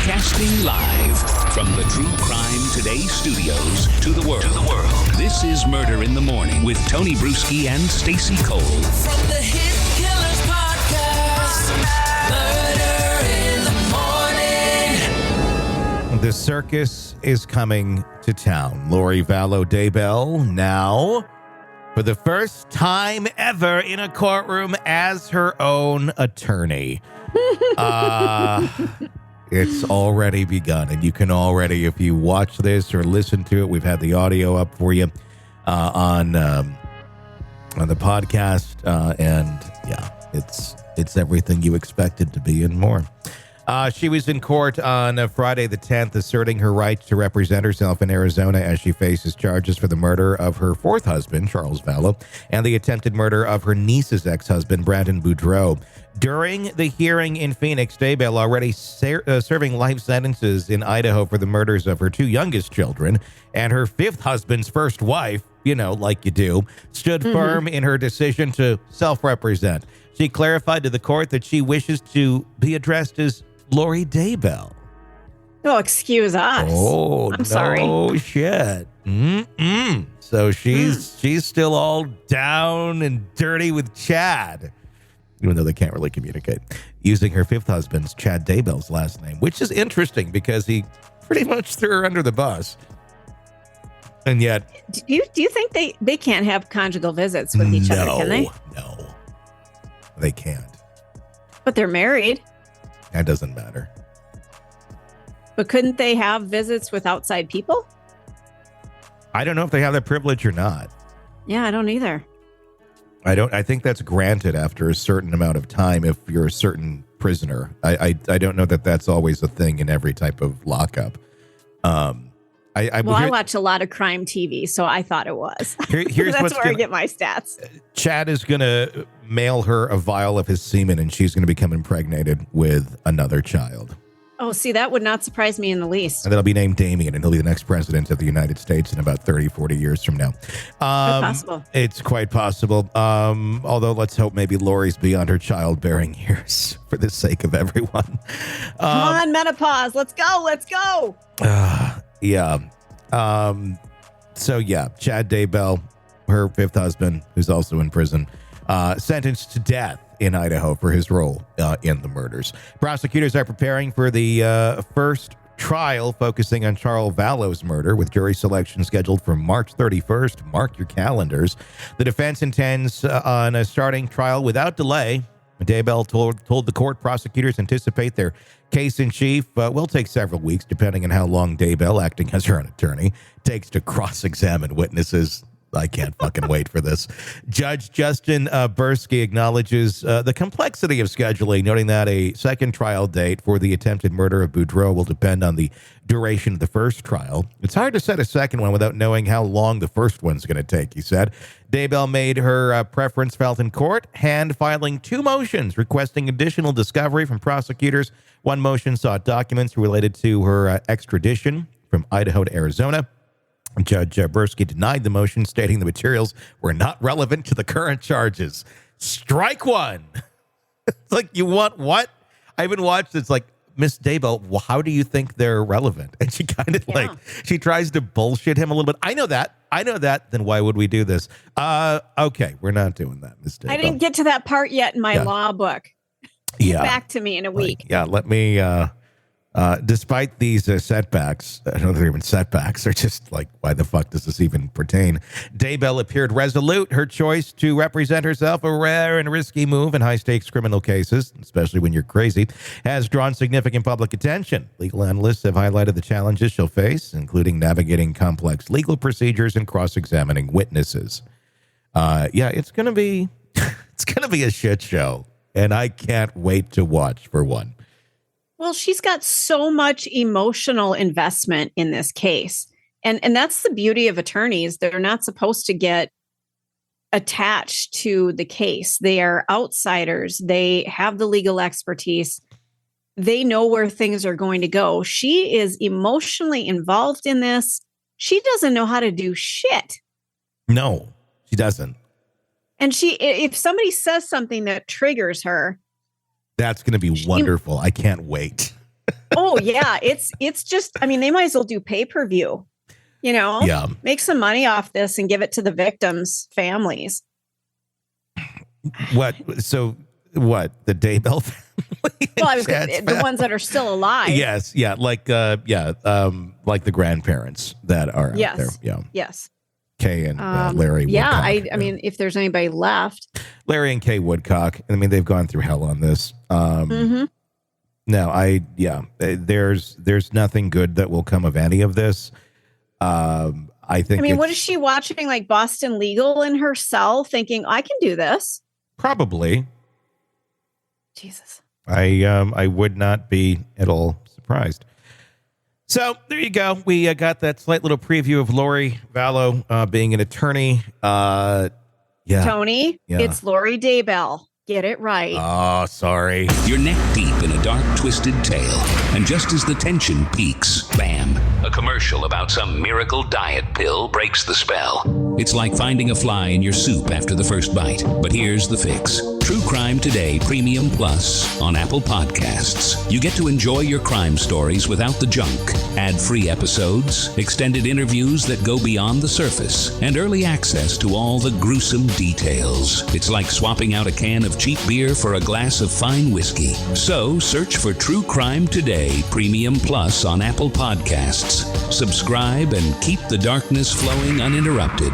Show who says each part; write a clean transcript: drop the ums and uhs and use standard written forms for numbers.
Speaker 1: Broadcasting live from the True Crime Today studios to the world. This is Murder in the Morning with Tony Bruschi and Stacey Cole.
Speaker 2: From the Hit Killers Podcast, Murder in the Morning.
Speaker 3: The circus is coming to town. Lori Daybell now, for the first time ever in a courtroom, as her own attorney. It's already begun, and you can already, if you watch this or listen to it, we've had the audio up for you on the podcast, and yeah, it's everything you expected to be and more. She was in court on Friday the 10th, asserting her right to represent herself in Arizona as she faces charges for the murder of her fourth husband, Charles Vallow, and the attempted murder of her niece's ex-husband, Brandon Boudreaux. During the hearing in Phoenix, Daybell, already serving life sentences in Idaho for the murders of her two youngest children and her fifth husband's first wife, you know, like you do, stood firm in her decision to self-represent. She clarified to the court that she wishes to be addressed as Lori Daybell.
Speaker 4: Oh, excuse us.
Speaker 3: Oh,
Speaker 4: I'm sorry.
Speaker 3: Oh, shit. So she's still all down and dirty with Chad, even though they can't really communicate, using her fifth husband's, Chad Daybell's, last name, which is interesting because he pretty much threw her under the bus. And yet...
Speaker 4: Do you think they can't have conjugal visits with each other, can they?
Speaker 3: No, they can't.
Speaker 4: But they're married.
Speaker 3: That doesn't matter.
Speaker 4: But couldn't they have visits with outside people?
Speaker 3: I don't know if they have that privilege or not.
Speaker 4: Yeah, I don't either.
Speaker 3: I think that's granted after a certain amount of time if you're a certain prisoner. I don't know that that's always a thing in every type of lockup. I
Speaker 4: watch a lot of crime TV, so I thought it was.
Speaker 3: Here's
Speaker 4: That's where I get my stats.
Speaker 3: Chad is going to mail her a vial of his semen, and she's going to become impregnated with another child.
Speaker 4: Oh, see, that would not surprise me in the least.
Speaker 3: And that'll be named Damien, and he'll be the next president of the United States in about 30, 40 years from now.
Speaker 4: Possible.
Speaker 3: It's quite possible. Although let's hope maybe Lori's beyond her childbearing years for the sake of everyone.
Speaker 4: Come on, menopause. Let's go.
Speaker 3: Yeah. So, yeah, Chad Daybell, her fifth husband, who's also in prison, sentenced to death in Idaho for his role in the murders. Prosecutors are preparing for the first trial focusing on Charles Vallow's murder, with jury selection scheduled for March 31st. Mark your calendars. The defense intends on a starting trial without delay. Daybell told the court prosecutors anticipate their case in chief will take several weeks, depending on how long Daybell, acting as her own attorney, takes to cross-examine witnesses. I can't fucking wait for this. Judge Justin Bursky acknowledges the complexity of scheduling, noting that a second trial date for the attempted murder of Boudreaux will depend on the duration of the first trial. It's hard to set a second one without knowing how long the first one's going to take, he said. Daybell made her preference felt in court, hand-filing two motions requesting additional discovery from prosecutors. One motion sought documents related to her extradition from Idaho to Arizona. Judge Bursky denied the motion, stating the materials were not relevant to the current charges. Strike one. It's like, you want what? I haven't watched. It's like, Miss Daybell, well, how do you think they're relevant? And she kind of she tries to bullshit him a little bit. I know that. Then why would we do this? Okay, we're not doing that, Miss Daybell.
Speaker 4: I didn't get to that part yet in my law book. Get back to me in a week.
Speaker 3: Let me... despite these setbacks, I don't know if they're even setbacks. They're just like, why the fuck does this even pertain? Daybell appeared resolute. Her choice to represent herself, a rare and risky move in high-stakes criminal cases, especially when you're crazy, has drawn significant public attention. Legal analysts have highlighted the challenges she'll face, including navigating complex legal procedures and cross-examining witnesses. It's going to be a shit show, and I can't wait to watch for one.
Speaker 4: Well, she's got so much emotional investment in this case. And that's the beauty of attorneys. They're not supposed to get attached to the case. They are outsiders. They have the legal expertise. They know where things are going to go. She is emotionally involved in this. She doesn't know how to do shit.
Speaker 3: No, she doesn't.
Speaker 4: And if somebody says something that triggers her,
Speaker 3: that's going to be wonderful. I can't wait.
Speaker 4: Oh yeah, it's just. I mean, they might as well do pay-per-view.
Speaker 3: Yeah.
Speaker 4: Make some money off this and give it to the victims' families.
Speaker 3: What? So what? The Daybell family?
Speaker 4: Well, I was
Speaker 3: Chad's
Speaker 4: the ones that are still alive.
Speaker 3: Yes. Yeah. Like like the grandparents that are
Speaker 4: Yes.
Speaker 3: out there. Yeah.
Speaker 4: Yes.
Speaker 3: Kay and Larry.
Speaker 4: Yeah.
Speaker 3: Woodcock.
Speaker 4: I mean, if there's anybody left,
Speaker 3: Larry and Kay Woodcock. I mean, they've gone through hell on this.
Speaker 4: mm-hmm.
Speaker 3: No, there's nothing good that will come of any of this. I think.
Speaker 4: I mean, what is she watching? Like Boston Legal in her cell, thinking I can do this.
Speaker 3: Probably.
Speaker 4: Jesus.
Speaker 3: I would not be at all surprised. So there you go. We got that slight little preview of Lori Vallow being an attorney. Yeah,
Speaker 4: Tony,
Speaker 3: Yeah.
Speaker 4: It's Lori Daybell. Get it right.
Speaker 3: Oh, sorry.
Speaker 1: You're neck deep in a dark, twisted tale. And just as the tension peaks, bam, a commercial about some miracle diet pill breaks the spell. It's like finding a fly in your soup after the first bite. But here's the fix. True Crime Today Premium Plus on Apple Podcasts. You get to enjoy your crime stories without the junk. Ad-free episodes, extended interviews that go beyond the surface, and early access to all the gruesome details. It's like swapping out a can of cheap beer for a glass of fine whiskey. So search for True Crime Today Premium Plus on Apple Podcasts. Subscribe and keep the darkness flowing uninterrupted.